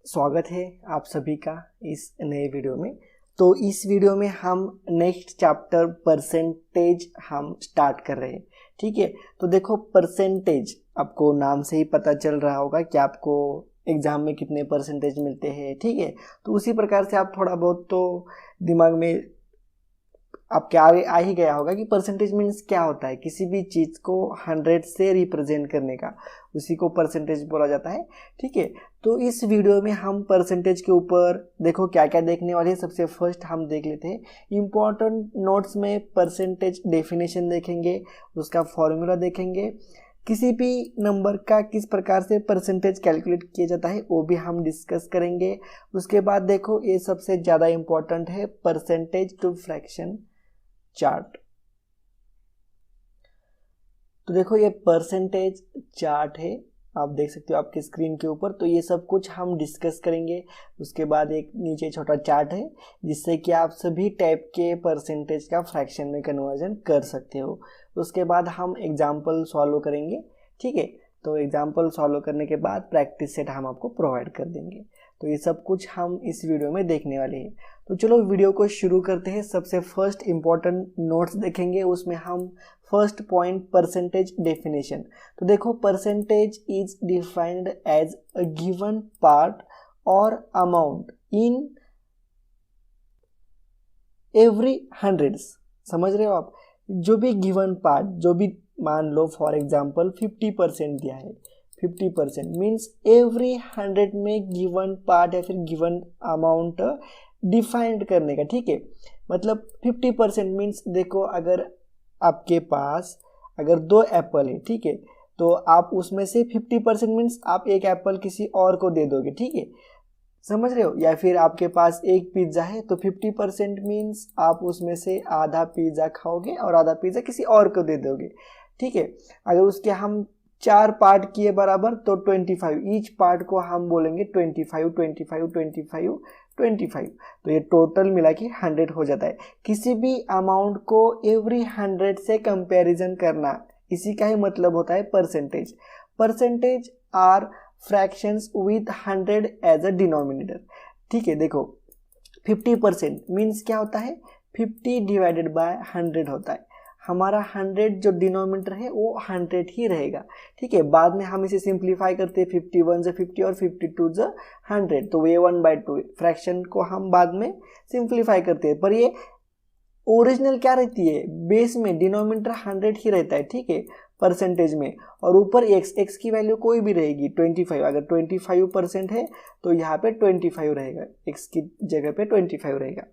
स्वागत है आप सभी का इस नए वीडियो में। तो इस वीडियो में हम नेक्स्ट चैप्टर परसेंटेज हम स्टार्ट कर रहे हैं। ठीक है, तो देखो परसेंटेज आपको नाम से ही पता चल रहा होगा कि आपको एग्जाम में कितने परसेंटेज मिलते हैं। ठीक है, तो उसी प्रकार से आप थोड़ा बहुत तो दिमाग में आपके आगे आ ही गया होगा कि परसेंटेज मीन्स क्या होता है। किसी भी चीज़ को 100 से रिप्रेजेंट करने का, उसी को परसेंटेज बोला जाता है। ठीक है, तो इस वीडियो में हम परसेंटेज के ऊपर देखो क्या क्या देखने वाले हैं। सबसे फर्स्ट हम देख लेते हैं इम्पोर्टेंट नोट्स में परसेंटेज डेफिनेशन देखेंगे, उसका फॉर्मूला देखेंगे, किसी भी नंबर का किस प्रकार से परसेंटेज कैलकुलेट किया जाता है वो भी हम डिस्कस करेंगे। उसके बाद देखो ये सबसे ज़्यादा इम्पोर्टेंट है परसेंटेज टू फ्रैक्शन चार्ट। तो देखो ये परसेंटेज चार्ट है, आप देख सकते हो आपके स्क्रीन के ऊपर। तो ये सब कुछ हम डिस्कस करेंगे। उसके बाद एक नीचे छोटा चार्ट है जिससे कि आप सभी टाइप के परसेंटेज का फ्रैक्शन में कन्वर्जन कर सकते हो। उसके बाद हम एग्जाम्पल सॉल्व करेंगे। ठीक है, तो एग्जाम्पल सॉल्व करने के बाद प्रैक्टिस सेट हम आपको प्रोवाइड कर देंगे। तो ये सब कुछ हम इस वीडियो में देखने वाले हैं। तो चलो वीडियो को शुरू करते हैं। सबसे फर्स्ट इम्पॉर्टेंट नोट्स देखेंगे, उसमें हम फर्स्ट पॉइंट परसेंटेज डेफिनेशन। तो देखो percentage is defined as a given part और अमाउंट इन एवरी हंड्रेड्स। समझ रहे हो आप? जो भी गिवन पार्ट, जो भी मान लो फॉर एग्जांपल 50% दिया है, 50% मीन्स एवरी 100 में गिवन पार्ट या फिर गिवन अमाउंट डिफाइंड करने का। ठीक है, मतलब 50% मीन्स देखो अगर आपके पास अगर 2 एप्पल है, ठीक है, तो आप उसमें से 50% मीन्स आप एक एप्पल किसी और को दे दोगे। ठीक है, समझ रहे हो? या फिर आपके पास एक पिज्ज़ा है तो 50% मीन्स आप उसमें से आधा पिज्ज़ा खाओगे और आधा पिज्ज़ा किसी और को दे दोगे। ठीक है, अगर उसके हम 4 पार्ट किए बराबर तो 25, ईच पार्ट को हम बोलेंगे 25, 25, 25, 25। तो ये टोटल मिला के 100 हो जाता है। किसी भी अमाउंट को एवरी 100 से कंपैरिजन करना, इसी का ही मतलब होता है percentage. Percentage are fractions with 100 as a denominator. ठीक है, देखो 50% मीन्स क्या होता है, 50 डिवाइडेड बाय 100 होता है। हमारा 100 जो डिनोमिनेटर है वो 100 ही रहेगा। ठीक है, बाद में हम इसे सिंप्लीफाई करते हैं, 51 से 50 और 52 से 100, तो ये 1/2 फ्रैक्शन को हम बाद में सिंप्लीफाई करते हैं। पर ये ओरिजिनल क्या रहती है, बेस में डिनोमिनेटर 100 ही रहता है। ठीक है, परसेंटेज में, और ऊपर x की वैल्यू कोई भी रहेगी 25। अगर 25% है तो यहाँ पे 25 रहेगा, x की जगह पे 25 रहेगा।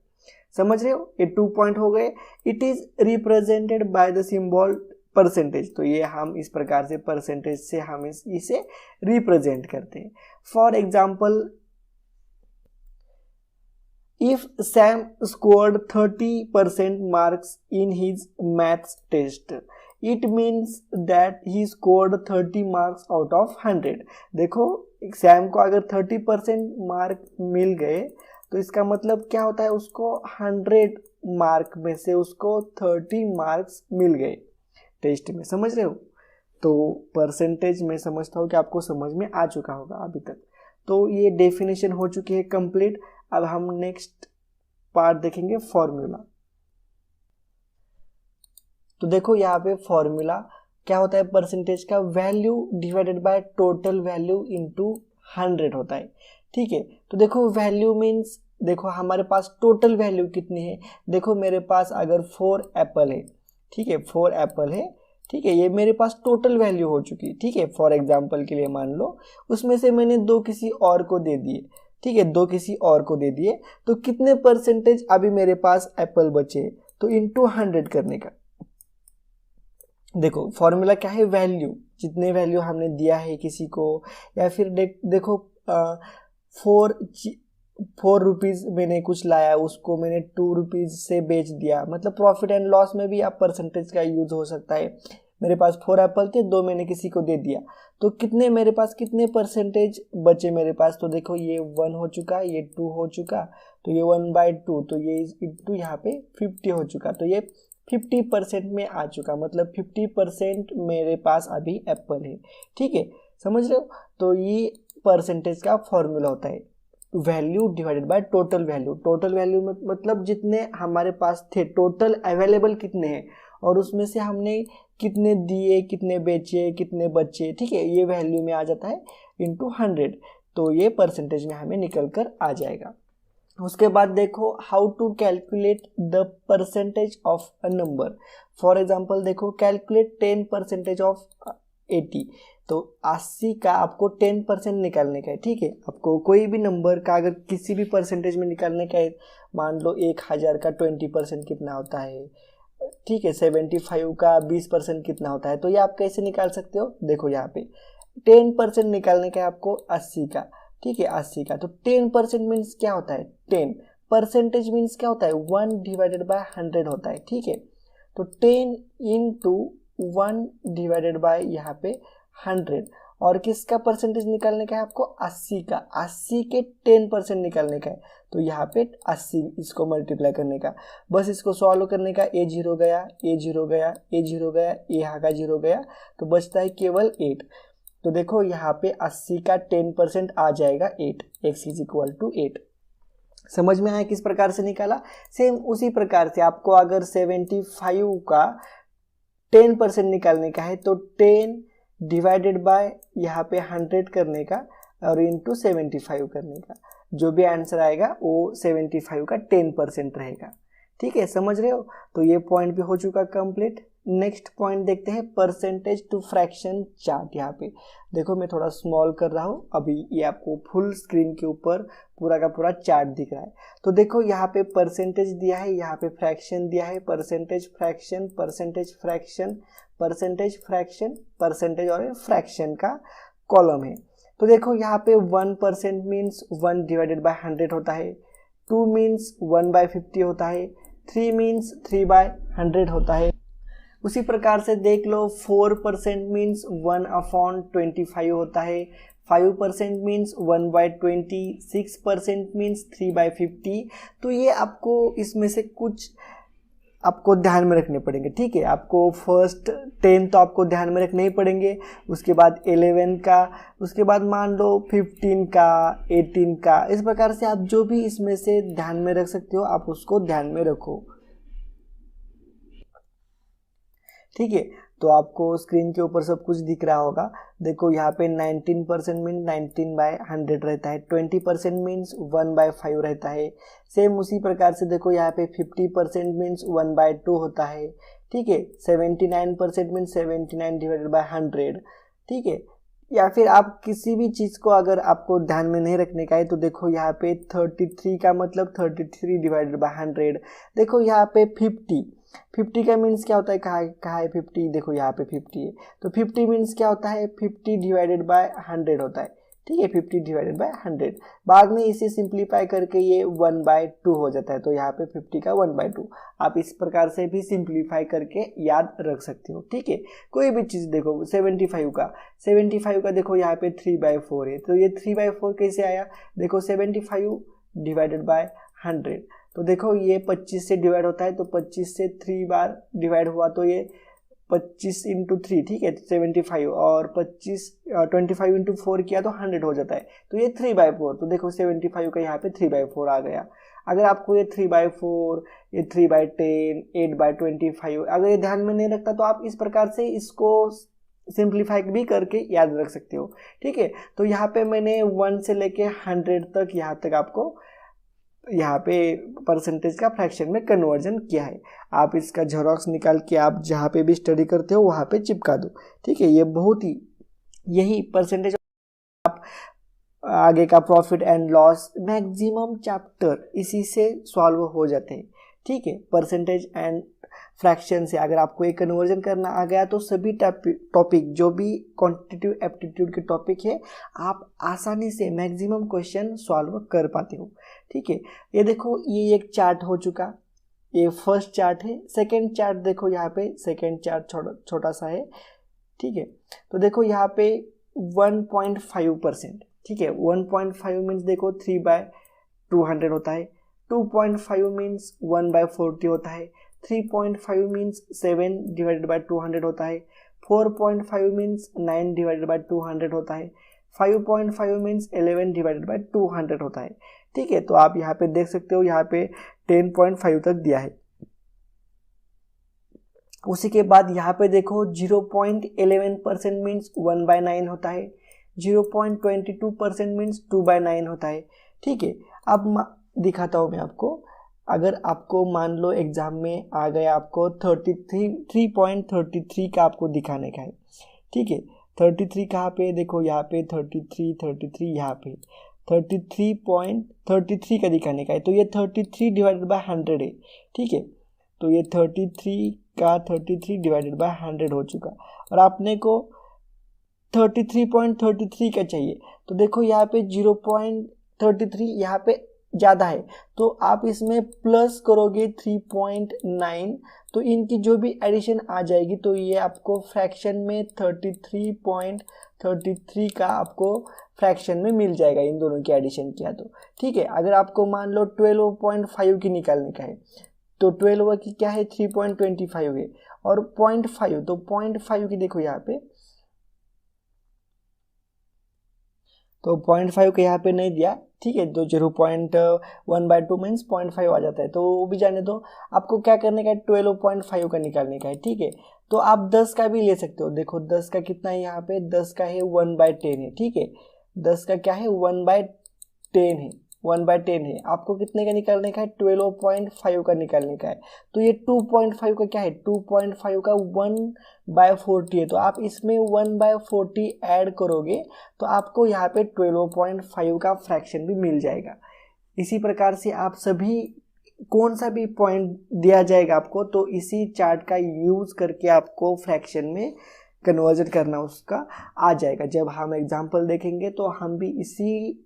समझ रहे हो? ये 2 पॉइंट हो गए। It is represented by the symbol percentage. तो ये हम इस प्रकार से परसेंटेज से हम इसे रिप्रेजेंट करते हैं। For example, if Sam scored 30% marks in his maths test, it means that he scored 30 marks out of 100। देखो सैम को अगर 30% मार्क मिल गए तो इसका मतलब क्या होता है, उसको 100 मार्क में से उसको 30 मार्क्स मिल गए टेस्ट में। समझ रहे हो? तो परसेंटेज में समझता हूँ कि आपको समझ में आ चुका होगा अभी तक। तो ये डेफिनेशन हो चुकी है कंप्लीट। अब हम नेक्स्ट पार्ट देखेंगे, फॉर्मूला। तो देखो यहाँ पे फॉर्मूला क्या होता है, परसेंटेज का value divided by total value into 100 होता है। ठीक है, तो देखो वैल्यू मीन्स देखो हमारे पास टोटल वैल्यू कितनी है। देखो मेरे पास अगर 4 एप्पल है, ठीक है, 4 एप्पल है, ठीक है, ये मेरे पास टोटल वैल्यू हो चुकी। ठीक है, फॉर एग्जांपल के लिए मान लो उसमें से मैंने 2 किसी और को दे दिए। ठीक है, 2 किसी और को दे दिए तो कितने परसेंटेज अभी मेरे पास एप्पल बचे, तो इनटू 100 करने का। देखो फॉर्मूला क्या है, वैल्यू, जितने वैल्यू हमने दिया है किसी को, या फिर देखो 4 रुपीज़ मैंने कुछ लाया, उसको मैंने 2 रुपीज़ से बेच दिया। मतलब प्रॉफिट एंड लॉस में भी आप परसेंटेज का यूज हो सकता है। मेरे पास 4 एप्पल थे, 2 मैंने किसी को दे दिया, तो कितने मेरे पास कितने परसेंटेज बचे मेरे पास। तो देखो ये 1 हो चुका, ये 2 हो चुका, तो ये 1/2, तो ये इंटू यहाँ पे 50 हो चुका, तो ये 50% में आ चुका। मतलब 50% मेरे पास अभी एप्पल है। ठीक है, समझ रहे हो? तो ये परसेंटेज का फॉर्मूला होता है। Value divided by total value. Total value मतलब जितने हमारे पास थे, टोटल अवेलेबल कितने हैं और उसमें से हमने कितने दिए, कितने बेचे, कितने बचे, ठीक है, ये वैल्यू में आ जाता है इंटू 100, तो ये परसेंटेज में हमें निकल कर आ जाएगा। उसके बाद देखो how to calculate the percentage of a number. For example देखो कैलकुलेट 10% ऑफ 80, तो 80 का आपको 10% निकालने का है, ठीक है। आपको कोई भी नंबर का अगर किसी भी परसेंटेज में निकालने का है, मान लो 1000 का 20% कितना होता है, ठीक है, 75 का 20% कितना होता है, तो ये आप कैसे निकाल सकते हो, देखो यहाँ पे 10% निकालने का है आपको 80 का, ठीक है, 80 का, तो 10% मीन्स क्या होता है, 10 परसेंटेज मीन्स क्या होता है, 1 डिवाइडेड बाय 100 होता है, ठीक है। तो 10 इंटू 1 डिवाइडेड बाय यहाँ पे 100, और किसका परसेंटेज निकालने का है आपको, 80 का, 80 के 10% निकालने का है, तो यहाँ पे 80 इसको मल्टीप्लाई करने का, बस इसको सॉल्व करने का, ए 0 गया, ए 0 गया, ए 0 गया, ए यहाँ का 0 गया, तो बचता है केवल 8। तो देखो यहाँ पे 80 का 10% आ जाएगा 8, x इज इक्वल टू 8। समझ में आया किस प्रकार से निकाला। सेम उसी प्रकार से आपको अगर 75 का 10% निकालने का है तो 10 डिवाइडेड बाय यहाँ पे 100 करने का और इंटू 75 करने का, जो भी आंसर आएगा वो 75 का 10% रहेगा, ठीक है, समझ रहे हो। तो ये पॉइंट भी हो चुका कंप्लीट। नेक्स्ट पॉइंट देखते हैं परसेंटेज टू फ्रैक्शन चार्ट। यहाँ पे देखो मैं थोड़ा स्मॉल कर रहा हूँ, अभी ये आपको फुल स्क्रीन के ऊपर पूरा का पूरा चार्ट दिख रहा है। तो देखो यहाँ पे परसेंटेज दिया है, यहाँ पे फ्रैक्शन दिया है, percentage fraction, percentage fraction, percentage fraction, percentage और फ्रैक्शन का कॉलम है। तो देखो यहाँ पे 1% मीन्स 1 डिवाइडेड बाय 100 होता है, 2 मीन्स 1/50 होता है, 3 मीन्स 3/100 होता है। उसी प्रकार से देख लो 4% मीन्स 1/25 होता है, 5% मीन्स 1/20, 6% मीन्स 3/50। तो ये आपको इसमें से कुछ आपको ध्यान में रखने पड़ेंगे, ठीक है। आपको फर्स्ट 10 तो आपको ध्यान में रखने ही पड़ेंगे, उसके बाद 11 का, उसके बाद मान लो 15 का, 18 का, इस प्रकार से आप जो भी इसमें से ध्यान में रख सकते हो आप उसको ध्यान में रखो, ठीक है। तो आपको स्क्रीन के ऊपर सब कुछ दिख रहा होगा। देखो यहाँ पे 19% मीन 19/100 रहता है, 20% मीन्स 1/5 रहता है। सेम उसी प्रकार से देखो यहाँ पे 50% मीन्स 1/2 होता है, ठीक है। 79% मीन्स 79 डिवाइडेड बाय 100, ठीक है। या फिर आप किसी भी चीज़ को अगर आपको ध्यान में नहीं रखने का है तो देखो यहाँ पे 33 का मतलब 33 डिवाइडेड बाय 100। देखो यहाँ पे 50 का मीन्स क्या होता है, कहाँ है 50, देखो यहाँ पे 50 है, तो 50 मीन्स क्या होता है, 50 डिवाइडेड बाय 100 होता है, ठीक है, 50 डिवाइडेड बाय 100। बाद में इसे सिंप्लीफाई करके ये 1/2 हो जाता है, तो यहाँ पे 50 का 1/2 आप इस प्रकार से भी सिंप्लीफाई करके याद रख सकते हो, ठीक है। कोई भी चीज़ देखो 75 का देखो यहाँ पे 3/4 है, तो ये 3/4 कैसे आया, देखो 75 डिवाइडेड बाय 100, तो देखो ये 25 से डिवाइड होता है, तो 25 से 3 बार डिवाइड हुआ तो ये 25 इंटू 3, ठीक है, 75, और 25 इंटू 4 किया तो 100 हो जाता है, तो ये 3/4, तो देखो 75 का यहाँ पे 3/4 आ गया। अगर आपको ये 3/4, ये 3/10, 8/25 अगर ये ध्यान में नहीं रखता तो आप इस प्रकार से इसको सिंप्लीफाई भी करके याद रख सकते हो, ठीक है। तो यहाँ पे मैंने 1 से लेके 100 तक यहाँ तक आपको यहाँ पे परसेंटेज का फ्रैक्शन में कन्वर्जन किया है। आप इसका झेरॉक्स निकाल के आप जहाँ पे भी स्टडी करते हो वहाँ पे चिपका दो, ठीक है। ये बहुत ही यही परसेंटेज आप आगे का profit and loss maximum chapter इसी से सॉल्व हो जाते हैं, ठीक है। परसेंटेज एंड फ्रैक्शन से अगर आपको एक कन्वर्जन करना आ गया तो सभी टॉपिक जो भी क्वांटिटेटिव एप्टीट्यूड के टॉपिक है आप आसानी से मैक्सिमम क्वेश्चन सॉल्व कर पाते हो, ठीक है। ये देखो ये एक चार्ट हो चुका, ये फर्स्ट चार्ट है। सेकंड चार्ट देखो यहाँ पे, सेकंड चार्ट छोटा सा है, ठीक है। तो देखो यहाँ पे 1.5%, ठीक है, 1.5 मीन्स देखो 3/200 होता है, 2.5 मीन्स 1/40 होता है, 3.5 मीन्स 7 डिवाइडेड बाय 200 होता है, 4.5 मीन्स 9 डिवाइडेड बाय 200 होता है, 5.5 मीन्स 11 डिवाइडेड बाय 200 होता है। ठीक है, तो आप यहाँ पे देख सकते हो यहाँ पे 10.5 तक दिया है। उसी के बाद यहाँ पे देखो 0.11% मीन्स 1/9 होता है, 0.22% मीन्स 2/9 होता है। ठीक है, अब दिखाता हूँ मैं आपको। अगर आपको मान लो एग्जाम में आ गया आपको 3.33 का आपको दिखाने का है। ठीक है, 33 कहाँ पे, देखो यहाँ पे 33 यहाँ पे 33.33 का दिखाने का है, तो ये 33 डिवाइडेड बाय 100 है। ठीक है, तो ये 33 का 33 डिवाइडेड बाय 100 हो चुका, और आपने को 33.33 का चाहिए। तो देखो यहाँ पे 0.33 यहाँ पे ज़्यादा है, तो आप इसमें प्लस करोगे 3.9, तो इनकी जो भी एडिशन आ जाएगी तो ये आपको फ्रैक्शन में 33.33 का आपको फ्रैक्शन में मिल जाएगा, इन दोनों की एडिशन किया तो। ठीक है, अगर आपको मान लो 12.5 की निकालने का है, तो 12 की क्या है 3.25 है, और 0.5 तो 0.5 की देखो यहाँ पे, तो 0.5 के यहाँ पे नहीं दिया। ठीक है, तो 0.1/2 मीन्स 0.5 आ जाता है, तो वो भी जाने दो। आपको क्या करने का है 12.5 का निकालने का है। ठीक है, तो आप 10 का भी ले सकते हो। देखो 10 का कितना है यहाँ पे, 10 का है 1/10 है। ठीक है, 10 का क्या है 1/10 है, 1/10 है। आपको कितने का निकालने का है 12.5 का निकालने का है, तो ये 2.5 का क्या है 2.5 का 1/40 है, तो आप इसमें 1/40 ऐड करोगे तो आपको यहाँ पे 12.5 का फ्रैक्शन भी मिल जाएगा। इसी प्रकार से आप सभी कौन सा भी पॉइंट दिया जाएगा आपको, तो इसी चार्ट का यूज करके आपको फ्रैक्शन में कन्वर्जन करना उसका आ जाएगा। जब हम एग्जाम्पल देखेंगे तो हम भी इसी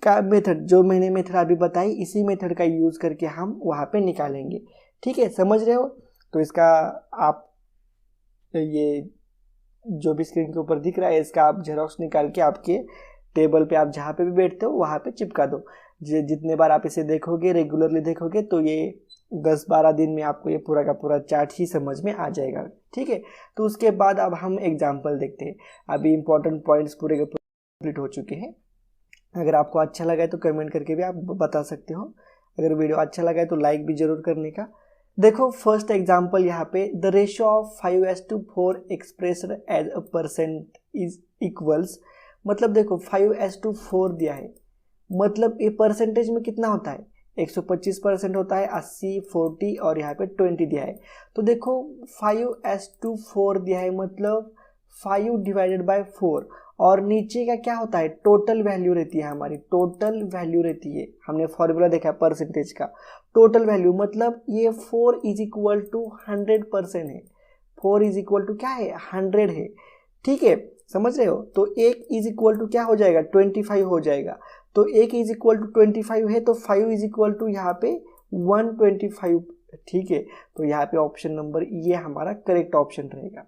का मेथड, जो मैंने मेथड अभी बताई, इसी मेथड का यूज करके हम वहाँ पे निकालेंगे। ठीक है, समझ रहे हो? तो इसका आप ये जो भी स्क्रीन के ऊपर दिख रहा है इसका आप जेरोक्स निकाल के आपके टेबल पे आप जहाँ पे भी बैठते हो वहाँ पे चिपका दो। जितने बार आप इसे देखोगे, रेगुलरली देखोगे, तो ये 10-12 दिन में आपको ये पूरा का पूरा चार्ट ही समझ में आ जाएगा। ठीक है, तो उसके बाद अब हम एग्जाम्पल देखते हैं। अभी इंपॉर्टेंट पॉइंट्स पूरे के पूरे कंप्लीट हो चुके हैं। अगर आपको अच्छा लगा है तो कमेंट करके भी आप बता सकते हो। अगर वीडियो अच्छा लगा है तो लाइक भी जरूर करने का। देखो फर्स्ट एग्जांपल यहाँ पे, the ratio of 5:4 expressed as a percent is equals, मतलब देखो 5:4 दिया है, मतलब ये परसेंटेज में कितना होता है 125% होता है, 80, 40 और यहाँ पे 20 दिया है। तो देखो 5:4 दिया है, मतलब 5 डिवाइडेड बाय 4, और नीचे का क्या होता है टोटल वैल्यू रहती है, हमारी टोटल वैल्यू रहती है। हमने फॉर्मूला देखा है परसेंटेज का, टोटल वैल्यू मतलब ये 4 इज इक्वल टू 100% है। 4 इज इक्वल टू क्या है 100 है। ठीक है, समझ रहे हो? तो 1 इज इक्वल टू क्या हो जाएगा 25 हो जाएगा। तो 1 इज इक्वल टू 25 है, तो 5 इज इक्वल टू यहाँ पे 125। ठीक है, तो यहाँ पे ऑप्शन नंबर ये हमारा करेक्ट ऑप्शन रहेगा।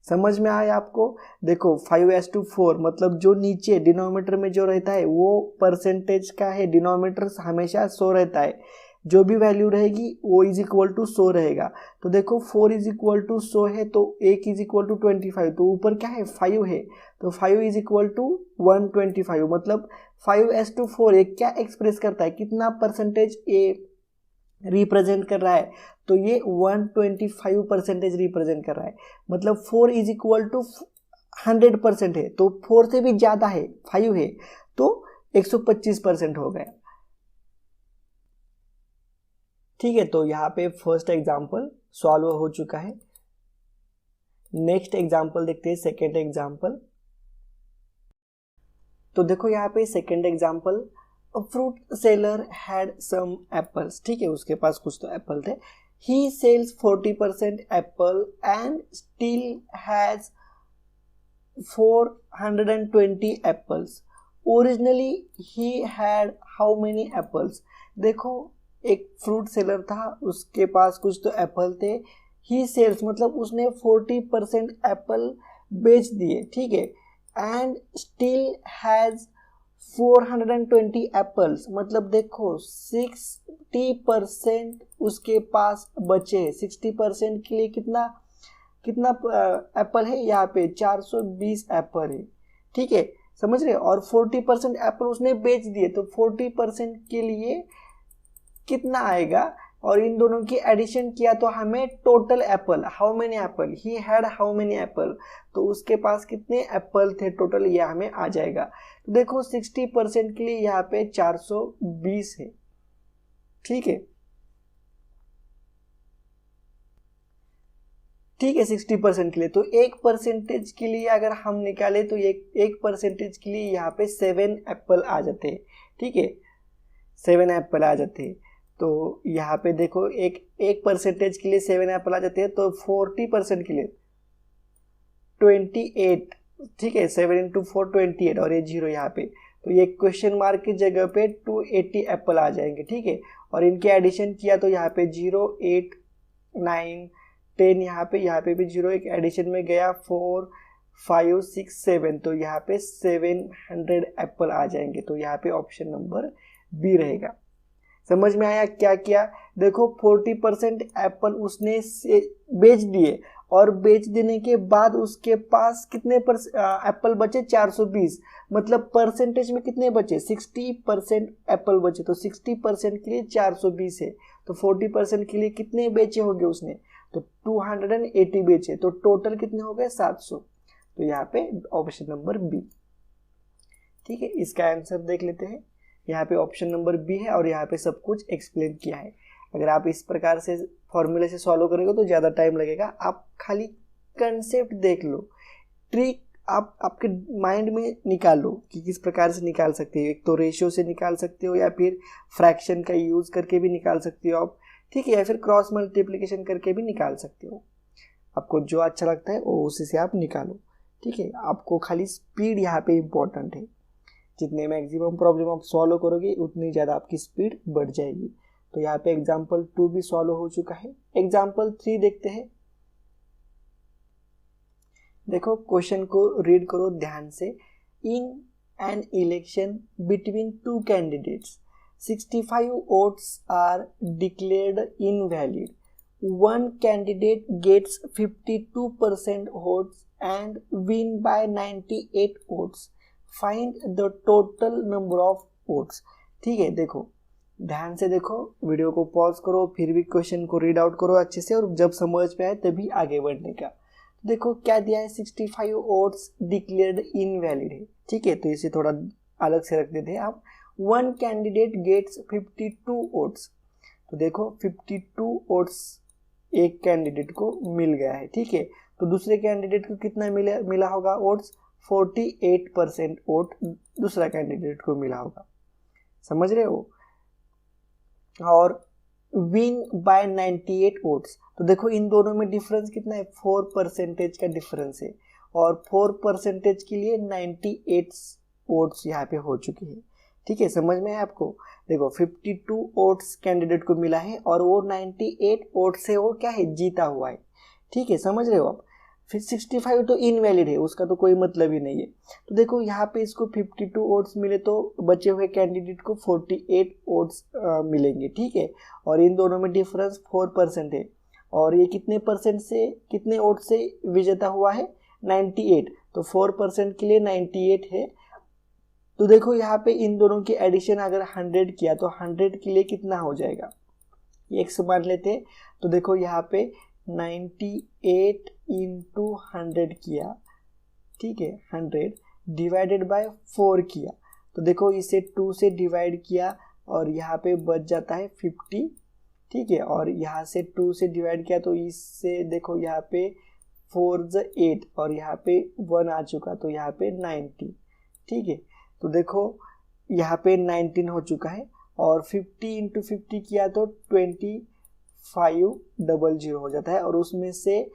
समझ में आया आपको? देखो 5:4 मतलब जो नीचे डिनोमिनेटर में जो रहता है वो परसेंटेज का है, डिनोमिनेटर हमेशा 100 रहता है, जो भी वैल्यू रहेगी वो इज इक्वल टू 100 रहेगा। तो देखो 4 इज इक्वल टू 100 है, तो 1 इज इक्वल टू 25, तो ऊपर क्या है 5 है, तो 5 इज इक्वल टू 125, मतलब 5:4 एक क्या एक्सप्रेस करता है, कितना परसेंटेज ए रिप्रेजेंट कर रहा है, तो ये 125% रिप्रेजेंट कर रहा है। मतलब 4 इज इक्वल टू 100% है, तो 4 से भी ज्यादा है 5 है, तो 125% हो गया। ठीक है, तो यहाँ पे फर्स्ट एग्जाम्पल सॉल्व हो चुका है। नेक्स्ट एग्जाम्पल देखते हैं, सेकेंड एग्जाम्पल। तो देखो यहाँ पे second example, fruit seller had some apples. ठीक है, उसके पास कुछ तो एप्पल थे। He sells 40% apple and still has 420 apples. Originally he had how many apples. देखो एक फ्रूट सेलर था, उसके पास कुछ तो एप्पल थे। ही सेल्स मतलब उसने 40% एप्पल बेच दिए। ठीक है, एंड स्टिल हैज 420 एप्पल्स, मतलब देखो 60% उसके पास बचे। 60% के लिए कितना एप्पल है यहाँ पे 420 एप्पल है। ठीक है, समझ रहे, और 40% एप्पल उसने बेच दिए, तो 40% के लिए कितना आएगा, और इन दोनों की एडिशन किया तो हमें total Apple, how many Apple he had, how many Apple, तो उसके पास कितने एप्पल थे टोटल, ये हमें आ जाएगा। तो देखो 60% के लिए यहाँ पे 420 है, ठीक है, ठीक है 60% के लिए। तो 1% के लिए अगर हम निकाले तो 1% के लिए यहाँ पे 7 एप्पल आ जाते हैं, ठीक है, 7 एप्पल आ जाते हैं। तो यहाँ पे देखो एक परसेंटेज के लिए 7 एप्पल आ जाते हैं, तो 40% के लिए 28, ठीक है, 7 इंटू 4 28, और ये 0 यहाँ पे, तो ये क्वेश्चन मार्क की जगह पे 280 एप्पल आ जाएंगे, ठीक है, और इनके एडिशन किया तो यहाँ पे 0 8 9 10, यहाँ पे भी 0 एक एडिशन में गया, 4 5 6 7, तो यहाँ पे 700 एप्पल आ जाएंगे। तो यहाँ पे ऑप्शन नंबर बी रहेगा। समझ में आया क्या किया? देखो 40% एप्पल उसने बेच दिए, और बेच देने के बाद उसके पास कितने एप्पल बचे? 420, मतलब परसेंटेज में कितने बचे? 60% एप्पल बचे, तो 60% के लिए 420 है, तो 40% के लिए कितने बेचे होंगे उसने? तो 280 बेचे, तो टोटल कितने हो गए? 700। तो यहाँ पे ऑप्शन नंबर बी, ठीक है, इसका आंसर देख लेते हैं। यहाँ पे ऑप्शन नंबर बी है, और यहाँ पे सब कुछ एक्सप्लेन किया है। अगर आप इस प्रकार से फॉर्मूले से सॉल्व करेंगे तो ज़्यादा टाइम लगेगा, आप खाली कंसेप्ट देख लो, ट्रिक आप आपके माइंड में निकालो कि किस प्रकार से निकाल सकते हो। एक तो रेशियो से निकाल सकते हो, या फिर फ्रैक्शन का यूज़ करके भी निकाल सकते हो आप, ठीक है, या फिर क्रॉस मल्टीप्लिकेशन करके भी निकाल सकते हो। आपको जो अच्छा लगता है वो उसी से आप निकालो, ठीक है। आपको खाली स्पीड यहाँ पे इम्पोर्टेंट है, जितने मैक्सिमम प्रॉब्लम आप सॉल्व करोगे उतनी ज़्यादा आपकी स्पीड बढ़ जाएगी। तो यहाँ पे एग्जाम्पल 2 भी सॉल्व हो चुका है। एग्जाम्पल 3 देखते हैं। देखो क्वेश्चन को रीड करो ध्यान से। In an election between 2 candidates 65 votes are declared invalid. One candidate gets 52% votes and win by 98 votes. Find the total number of votes. ठीक है, देखो ध्यान से देखो, वीडियो को पॉज करो, फिर भी क्वेश्चन को रीड आउट करो अच्छे से, और जब समझ में आए तभी आगे बढ़ने का। देखो क्या दिया है, 65 votes डिक्लेयर्ड इनवैलिड है, ठीक है, तो इसे थोड़ा अलग से रख देते हैं आप। वन कैंडिडेट गेट्स 52 votes, तो देखो 52 votes एक कैंडिडेट को मिल गया है, ठीक है, तो दूसरे कैंडिडेट को कितना मिला होगा वोट्स? 48% वोट दूसरा कैंडिडेट को मिला होगा, समझ रहे हो। और विन बाय 98 votes, तो देखो इन दोनों में डिफरेंस कितना है? 4% का डिफरेंस है, और 4% के लिए 98 votes यहाँ पे हो चुके हैं, ठीक है, समझ में है आपको। देखो 52 votes कैंडिडेट को मिला है, और वो 98 votes से वो क्या है? जीता हुआ है, ठीक है, समझ रहे हो आप। फिर 65 तो इनवैलिड है, उसका तो कोई मतलब ही नहीं है। तो देखो यहाँ पे इसको 52 votes मिले, तो बचे हुए कैंडिडेट को 48 votes मिलेंगे, ठीक है, और इन दोनों में डिफरेंस 4% है, और ये कितने परसेंट से, कितने वोट से विजेता हुआ है? 98, तो 4% के लिए 98 है। तो देखो यहाँ पे इन दोनों की एडिशन अगर 100 किया तो 100 के लिए कितना हो जाएगा? x मान लेते हैं, तो देखो यहाँ पे 98 इंटू 100 किया, ठीक है, 100 डिवाइडेड बाय 4 किया, तो देखो इसे 2 से डिवाइड किया, और यहाँ पे बच जाता है 50, ठीक है, और यहाँ से 2 से डिवाइड किया, तो इससे देखो यहाँ पे 4 + 8, और यहाँ पे 1 आ चुका, तो यहाँ पे 90, ठीक है, तो देखो यहाँ पे 19 हो चुका है, और 50 इंटू 50 किया तो 2500 हो जाता है, और उसमें से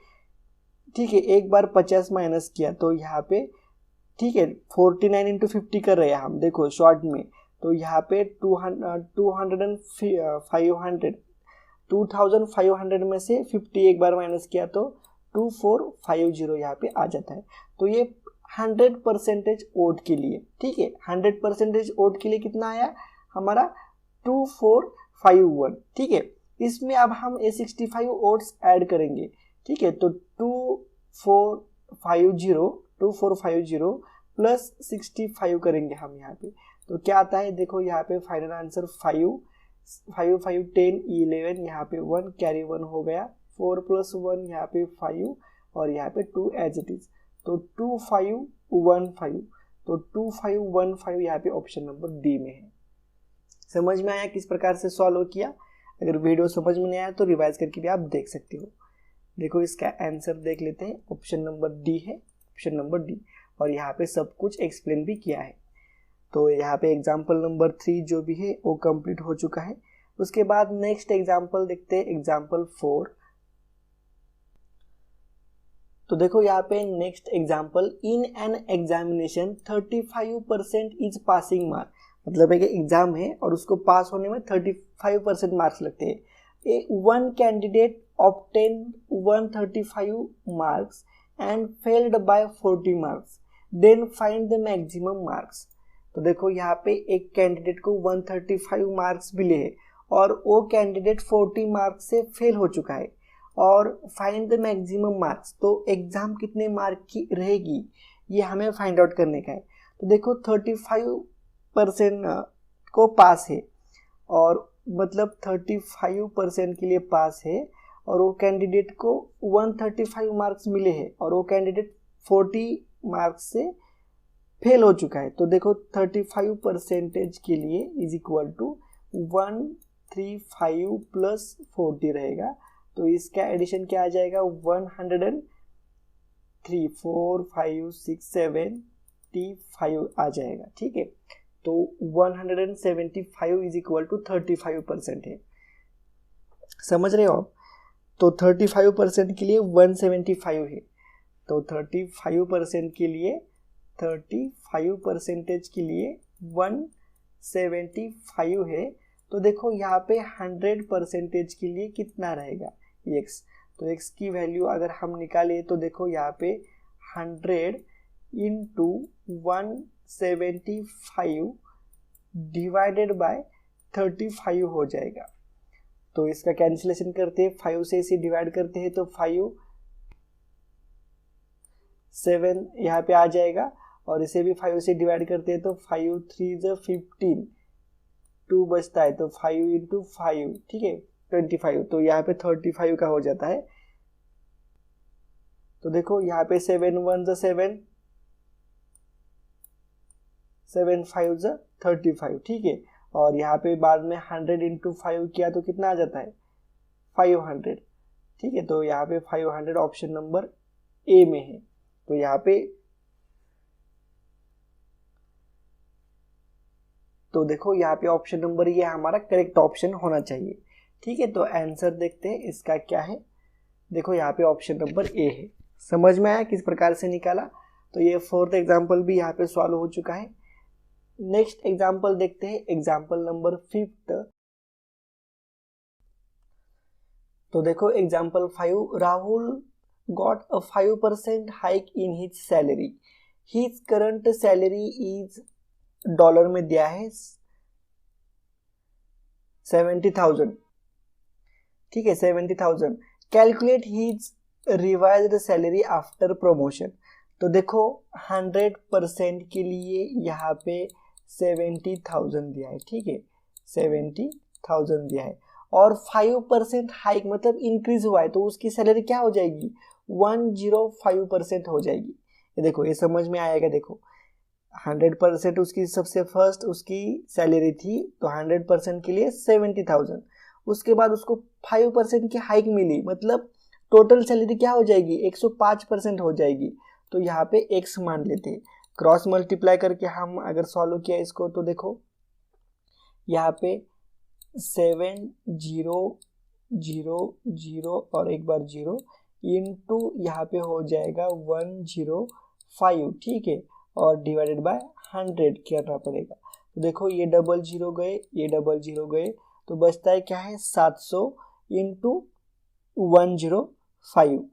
ठीक है एक बार 50 माइनस किया तो यहाँ पे, ठीक है, 49 इंटू 50 कर रहे हैं हम, देखो शॉर्ट में, तो यहाँ पे 2500 में से 50 एक बार माइनस किया तो 2450 यहाँ पे आ जाता है। तो ये 100% वोट के लिए, ठीक है, 100% वोट के लिए कितना आया हमारा? 2451, ठीक है। इसमें अब हम ये 65 वोट्स ऐड करेंगे, ठीक है, तो 2450 प्लस 65 करेंगे हम यहाँ पे, तो क्या आता है देखो यहाँ पे फाइनल आंसर 5 5 5 10 11, यहाँ पे 1 कैरी 1 हो गया, 4 + 1 यहाँ पे 5 और यहाँ पे 2 एज इट इज, तो 2515, तो 2515 यहाँ पे ऑप्शन नंबर डी में है। समझ में आया किस प्रकार से सॉल्व किया? अगर वीडियो समझ में नहीं आया तो रिवाइज करके भी आप देख सकते हो। देखो इसका आंसर देख लेते हैं, ऑप्शन नंबर डी है, ऑप्शन नंबर डी, और यहाँ पे सब कुछ एक्सप्लेन भी किया है। तो यहाँ पे एग्जाम्पल नंबर 3 जो भी है वो कंप्लीट हो चुका है। उसके बाद नेक्स्ट एग्जाम्पल देखते हैं, एग्जाम्पल 4। तो देखो यहाँ पे next example, in an examination 35% is passing mark, मतलब एक एग्जाम है और उसको पास होने में 35% मार्क्स लगते हैं। One candidate obtain 135 marks and failed by 40 marks, then find the maximum marks. तो देखो यहाँ पे एक कैंडिडेट को 135 मार्क्स मिले हैं और वो कैंडिडेट 40 मार्क्स से फेल हो चुका है, और फाइंड द मैक्सिमम मार्क्स, तो एग्जाम कितने मार्क की रहेगी ये हमें फाइंड आउट करने का है। तो देखो 35% को पास है, और मतलब 35% के लिए पास है, और वो कैंडिडेट को 135 मार्क्स मिले हैं और वो कैंडिडेट 40 मार्क्स से फेल हो चुका है। तो देखो 35% के लिए इज इक्वल टू 135 + 40 रहेगा, तो इसका एडिशन क्या आ जाएगा 103, 4 5 6 75 आ जाएगा, ठीक है। तो 175 इज इक्वल टू 35% है, समझ रहे हो आप? तो 35% के लिए 175 है, तो 35% के लिए 35% के लिए 175 है। तो देखो यहाँ पे 100% के लिए कितना रहेगा x, तो x की वैल्यू अगर हम निकालें तो देखो यहाँ पे 100 इंटू 175 डिवाइडेड बाय 35 हो जाएगा। तो इसका कैंसिलेशन करते हैं, 5 से इसे डिवाइड करते हैं तो 5 7 यहाँ पे आ जाएगा, और इसे भी 5 से डिवाइड करते हैं तो 5 3 = 15, 2 बचता है तो 5 इंटू 5, ठीक है 25, तो यहाँ पे 35 का हो जाता है। तो देखो यहाँ पे 7 1 = 7, 7 5 = 35, ठीक है, और यहाँ पे बाद में 100 इंटू 5 किया तो कितना आ जाता है 500, ठीक है। तो यहाँ पे 500 ऑप्शन नंबर ए में है। तो यहाँ पे तो देखो यहाँ पे ऑप्शन नंबर ये हमारा करेक्ट ऑप्शन होना चाहिए, ठीक है। तो आंसर देखते हैं इसका क्या है। देखो यहाँ पे ऑप्शन नंबर ए है। समझ में आया किस प्रकार से निकाला? तो ये 4th एग्जाम्पल भी यहाँ पे सॉल्व हो चुका है। नेक्स्ट एग्जाम्पल देखते हैं, एग्जाम्पल नंबर 5th। तो देखो example 5, Rahul got a 5% hike in his salary, his current salary is dollar में दिया है 70,000, ठीक है 70,000। Calculate his revised salary after promotion. तो देखो 100% के लिए यहाँ पे 70,000 दिया है, ठीक है 70,000 दिया है, और 5% हाइक मतलब इंक्रीज हुआ है, तो उसकी सैलरी क्या हो जाएगी 105% हो जाएगी। ये देखो ये समझ में आएगा। देखो 100% उसकी सबसे फर्स्ट उसकी सैलरी थी, तो 100% के लिए 70,000, उसके बाद उसको 5% की हाइक मिली, मतलब टोटल सैलरी क्या हो जाएगी 105% हो जाएगी। तो यहाँ पे x मान लेते हैं, क्रॉस मल्टीप्लाई करके हम अगर सॉल्व किया इसको तो देखो यहाँ पे 7 0 0 0 और एक बार 0 इंटू यहाँ पे हो जाएगा 105, ठीक है, और डिवाइडेड बाय 100 करना पड़ेगा। तो देखो ये 00 गए, ये 00 गए, तो बचता है क्या है 700 इंटू 105।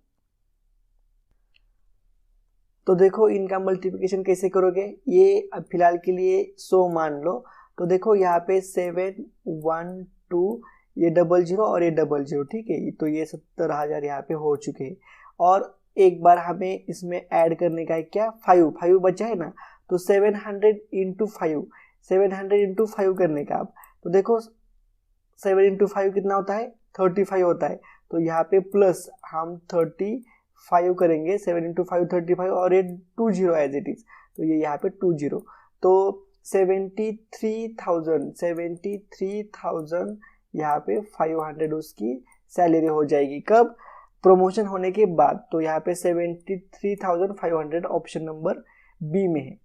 तो देखो इनका मल्टीप्लिकेशन कैसे करोगे, ये अब फिलहाल के लिए 100 मान लो। तो देखो यहाँ पे 7 1 2 ये 00 और ये 00, ठीक है, तो ये 70,000 यहाँ पे हो चुके हैं। और एक बार हमें इसमें ऐड करने का है क्या 5 बचा है ना, तो 700 इंटू 5, 700 इंटू 5 करने का आप, तो देखो 7 इंटू 5 कितना होता है, 35 होता है। तो यहाँ पे प्लस हम 35 करेंगे, 7 इंटू 5 35, और ये 20 एज इट इज, तो ये यहाँ पे 20, तो 73,000 यहाँ पे 500 उसकी सैलरी हो जाएगी। कब? प्रमोशन होने के बाद। तो यहाँ पे 73,500 ऑप्शन नंबर बी में है।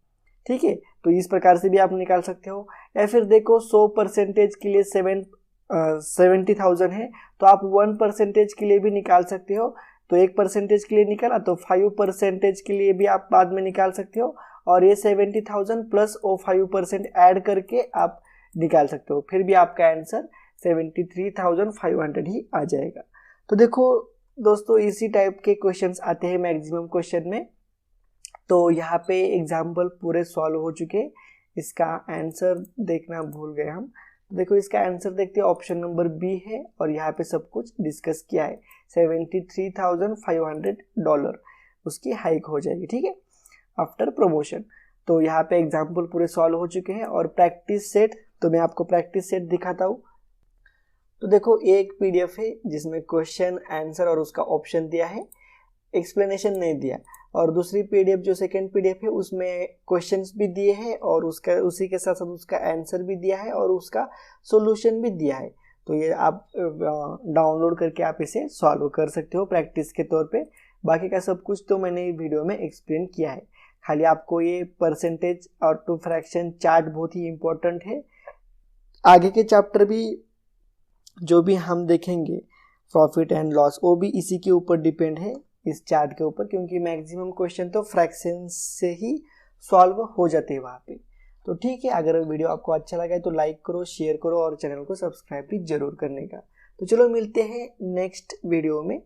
ठीक है, तो इस प्रकार से भी आप निकाल सकते हो। या फिर देखो 100% के लिए 70,000 है, तो आप 1% के लिए भी निकाल सकते हो। तो 1% के लिए निकाला, तो 5% के लिए भी आप बाद में निकाल सकते हो, और ये 70,000 प्लस वो 5% ऐड करके आप निकाल सकते हो, फिर भी आपका आंसर 73,500 ही आ जाएगा। तो देखो दोस्तों, इसी टाइप के क्वेश्चंस आते हैं मैक्सिमम क्वेश्चन में। तो यहाँ पे एग्जाम्पल पूरे सॉल्व हो चुके, इसका आंसर देखना भूल गए हम। देखो इसका आंसर देखते हैं, ऑप्शन नंबर बी है, और यहाँ पे सब कुछ डिस्कस किया है। $73,500 उसकी हाइक हो जाएगी। ठीक है, आफ्टर प्रमोशन। तो यहाँ पे एग्जाम्पल पूरे सॉल्व हो चुके हैं। और प्रैक्टिस सेट, तो मैं आपको प्रैक्टिस सेट दिखाता हूँ। तो देखो एक पीडीएफ है जिसमें क्वेश्चन, आंसर और उसका ऑप्शन दिया है, एक्सप्लेनेशन नहीं दिया। और दूसरी पीडीएफ जो सेकंड पीडीएफ है उसमें क्वेश्चंस भी दिए हैं, और उसका उसी के साथ साथ उसका आंसर भी दिया है, और उसका सॉल्यूशन भी दिया है। तो ये आप डाउनलोड करके आप इसे सॉल्व कर सकते हो प्रैक्टिस के तौर पे। बाकी का सब कुछ तो मैंने वीडियो में एक्सप्लेन किया है। खाली आपको ये परसेंटेज और टू फ्रैक्शन चार्ट बहुत ही इम्पोर्टेंट है। आगे के चैप्टर भी जो भी हम देखेंगे, प्रॉफिट एंड लॉस, वो भी इसी के ऊपर डिपेंड है, इस चार्ट के ऊपर, क्योंकि मैक्सिमम क्वेश्चन तो फ्रैक्शन से ही सॉल्व हो जाते हैं वहाँ पे। तो ठीक है, अगर वीडियो आपको अच्छा लगा है तो लाइक करो, शेयर करो, और चैनल को सब्सक्राइब भी जरूर करने का। तो चलो मिलते हैं नेक्स्ट वीडियो में।